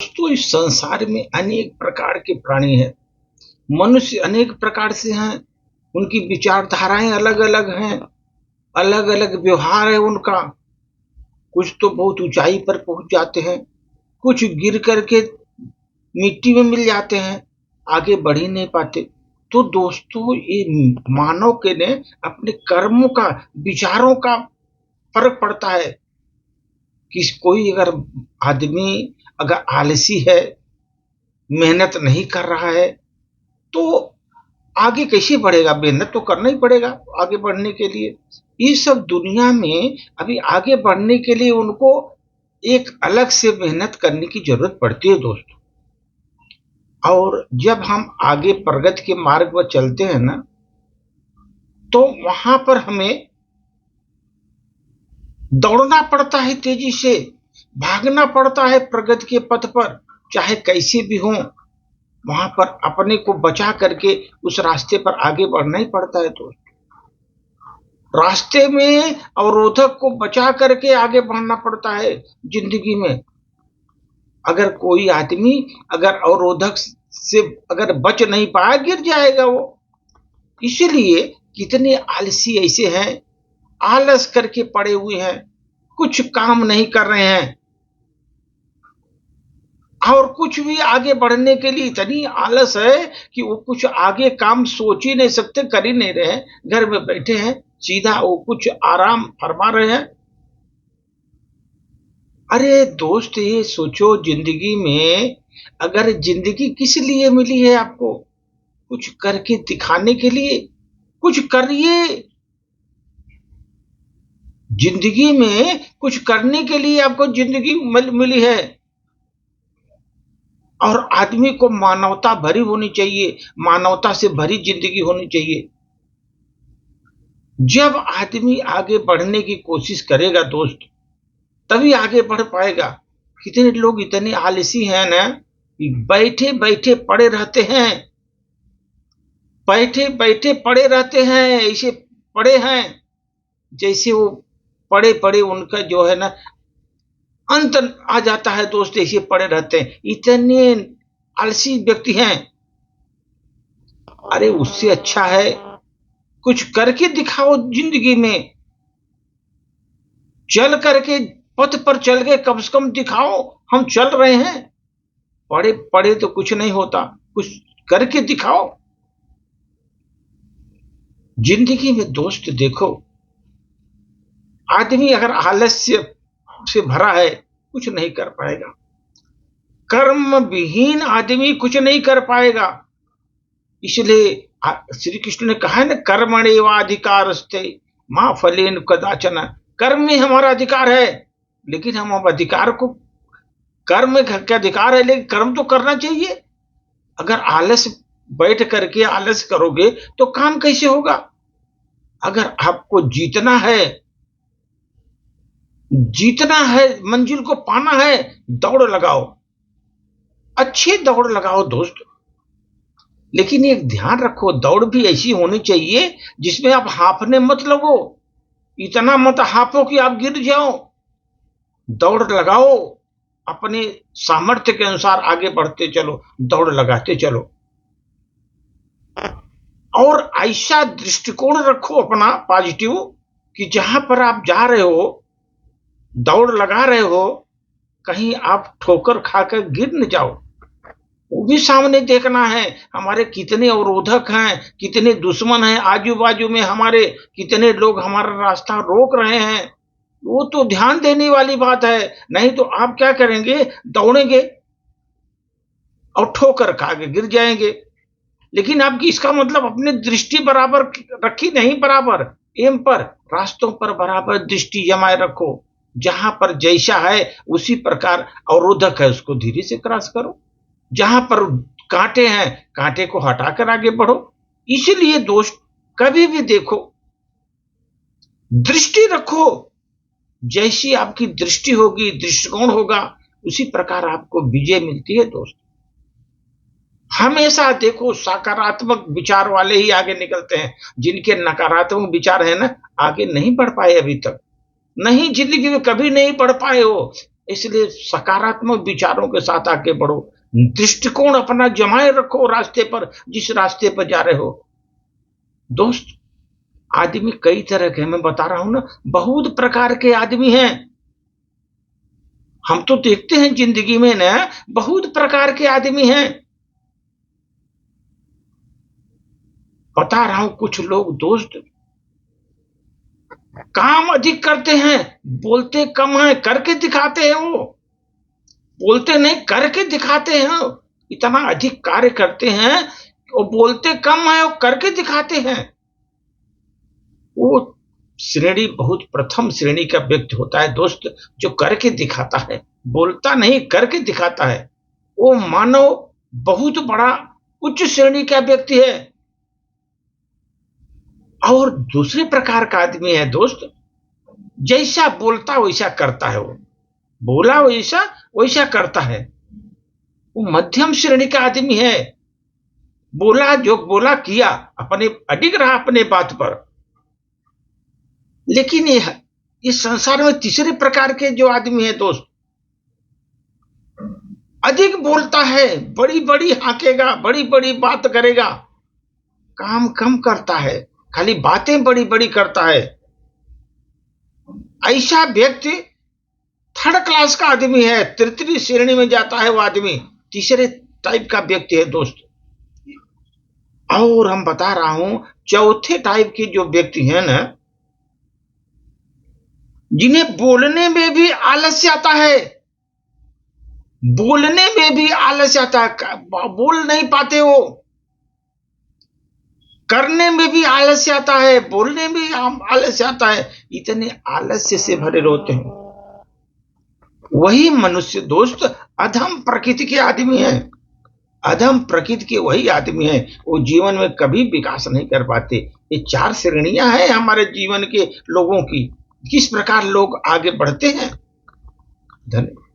दोस्तों, इस संसार में अनेक प्रकार के प्राणी हैं। मनुष्य अनेक प्रकार से हैं, उनकी विचारधाराएं अलग अलग हैं, अलग अलग व्यवहार है उनका। कुछ तो बहुत ऊंचाई पर पहुंच जाते हैं, कुछ गिर करके मिट्टी में मिल जाते हैं, आगे बढ़ ही नहीं पाते। तो दोस्तों, ये मानव के ने अपने कर्मों का, विचारों का फर्क पड़ता है। कि कोई अगर आदमी अगर आलसी है, मेहनत नहीं कर रहा है, तो आगे कैसे बढ़ेगा? मेहनत तो करना ही पड़ेगा आगे बढ़ने के लिए। ये सब दुनिया में अभी आगे बढ़ने के लिए उनको एक अलग से मेहनत करने की जरूरत पड़ती है दोस्तों। और जब हम आगे प्रगति के मार्ग पर चलते हैं ना, तो वहां पर हमें दौड़ना पड़ता है, तेजी से भागना पड़ता है प्रगति के पथ पर, चाहे कैसे भी हो। वहां पर अपने को बचा करके उस रास्ते पर आगे बढ़ना ही पड़ता है दोस्त। रास्ते में अवरोधक को बचा करके आगे बढ़ना पड़ता है जिंदगी में। अगर कोई आदमी अगर अवरोधक से अगर बच नहीं पाया, गिर जाएगा वो। इसीलिए कितने आलसी ऐसे हैं, आलस करके पड़े हुए हैं, कुछ काम नहीं कर रहे हैं, और कुछ भी आगे बढ़ने के लिए इतनी आलस है कि वो कुछ आगे काम सोच ही नहीं सकते, कर ही नहीं रहे हैं, घर में बैठे हैं, सीधा वो कुछ आराम फरमा रहे हैं। अरे दोस्त, ये सोचो, जिंदगी में अगर जिंदगी किस लिए मिली है आपको? कुछ करके दिखाने के लिए। कुछ करिए, जिंदगी में कुछ करने के लिए आपको जिंदगी मिली है। और आदमी को मानवता भरी होनी चाहिए, मानवता से भरी जिंदगी होनी चाहिए। जब आदमी आगे बढ़ने की कोशिश करेगा दोस्त, तभी आगे बढ़ पाएगा। कितने लोग इतने आलसी हैं ना, बैठे बैठे पड़े रहते हैं, बैठे बैठे पड़े रहते हैं, ऐसे पड़े हैं जैसे वो पड़े पड़े उनका जो है ना अंत आ जाता है दोस्त, ऐसे पड़े रहते हैं। इतने आलसी व्यक्ति हैं। अरे उससे अच्छा है कुछ करके दिखाओ जिंदगी में, चल करके पथ पर चल के कम से कम दिखाओ हम चल रहे हैं। पढ़े पढ़े तो कुछ नहीं होता, कुछ करके दिखाओ जिंदगी में। दोस्त देखो, आदमी अगर आलस्य से भरा है, कुछ नहीं कर पाएगा। कर्म विहीन आदमी कुछ नहीं कर पाएगा। इसलिए श्री कृष्ण ने कहा है ना, कर्मण्येवाधिकारस्ते मा फलेन कदाचन। कर्म में हमारा अधिकार है, लेकिन हम अधिकार को, कर्म का अधिकार है लेकिन कर्म तो करना चाहिए। अगर आलस बैठ करके आलस करोगे तो काम कैसे होगा? अगर आपको जीतना है, जीतना है, मंजिल को पाना है, दौड़ लगाओ, अच्छी दौड़ लगाओ दोस्त। लेकिन एक ध्यान रखो, दौड़ भी ऐसी होनी चाहिए जिसमें आप हांफने मत लगो, इतना मत हांफो कि आप गिर जाओ। दौड़ लगाओ, अपने सामर्थ्य के अनुसार आगे बढ़ते चलो, दौड़ लगाते चलो। और ऐसा दृष्टिकोण रखो अपना पॉजिटिव, कि जहां पर आप जा रहे हो, दौड़ लगा रहे हो, कहीं आप ठोकर खाकर गिर न जाओ। वो भी सामने देखना है, हमारे कितने अवरोधक हैं, कितने दुश्मन हैं आजू बाजू में, हमारे कितने लोग हमारा रास्ता रोक रहे हैं। वो तो ध्यान देने वाली बात है। नहीं तो आप क्या करेंगे, दौड़ेंगे और ठोकर खा के गिर जाएंगे। लेकिन आपकी इसका मतलब अपनी दृष्टि बराबर रखी नहीं, बराबर एम पर, रास्तों पर बराबर दृष्टि जमाए रखो। जहां पर जैसा है उसी प्रकार अवरोधक है, उसको धीरे से क्रॉस करो। जहां पर कांटे हैं, कांटे को हटाकर आगे बढ़ो। इसलिए दोस्त, कभी भी देखो, दृष्टि रखो। जैसी आपकी दृष्टि होगी, दृष्टिकोण होगा, उसी प्रकार आपको विजय मिलती है दोस्त। हमेशा देखो, सकारात्मक विचार वाले ही आगे निकलते हैं। जिनके नकारात्मक विचार है ना, आगे नहीं बढ़ पाए अभी तक, नहीं, जिंदगी में कभी नहीं बढ़ पाए हो। इसलिए सकारात्मक विचारों के साथ आगे बढ़ो, दृष्टिकोण अपना जमाए रखो रास्ते पर, जिस रास्ते पर जा रहे हो। दोस्त, आदमी कई तरह के, मैं बता रहा हूं ना, बहुत प्रकार के आदमी हैं। हम तो देखते हैं जिंदगी में ना, बहुत प्रकार के आदमी हैं। बता रहा हूं, कुछ लोग दोस्त काम अधिक करते हैं, बोलते कम है, करके दिखाते हैं। वो बोलते नहीं, करके दिखाते हैं। इतना अधिक कार्य करते हैं, वो बोलते कम है, वो करके दिखाते हैं। वो श्रेणी बहुत प्रथम श्रेणी का व्यक्ति होता है दोस्त, जो करके दिखाता है, बोलता नहीं, करके दिखाता है। वो मानव बहुत बड़ा उच्च श्रेणी का व्यक्ति है। और दूसरे प्रकार का आदमी है दोस्त, जैसा बोलता वैसा करता है। वो बोला वैसा वैसा करता है। वो मध्यम श्रेणी का आदमी है। बोला जो बोला किया, अपने अडिग रहा अपने बात पर। लेकिन इस संसार में तीसरे प्रकार के जो आदमी है दोस्त, अधिक बोलता है, बड़ी बड़ी हाकेगा, बड़ी बड़ी बात करेगा, काम कम करता है, खाली बातें बड़ी बड़ी करता है। ऐसा व्यक्ति थर्ड क्लास का आदमी है, तृतीय श्रेणी में जाता है वो आदमी, तीसरे टाइप का व्यक्ति है दोस्त। और हम बता रहा हूं, चौथे टाइप के जो व्यक्ति हैं ना, जिन्हें बोलने में भी आलस्य आता है, बोलने में भी आलस्य आता है, बोल नहीं पाते वो, करने में भी आलस्य आता है, बोलने में भी आलस्य आता है, इतने आलस्य से भरे रहते हैं। वही मनुष्य दोस्त अधम प्रकृति के आदमी है। अधम प्रकृति के वही आदमी है, वो जीवन में कभी विकास नहीं कर पाते। ये चार श्रेणियां हैं हमारे जीवन के लोगों की, किस प्रकार लोग आगे बढ़ते हैं। धन्यवाद।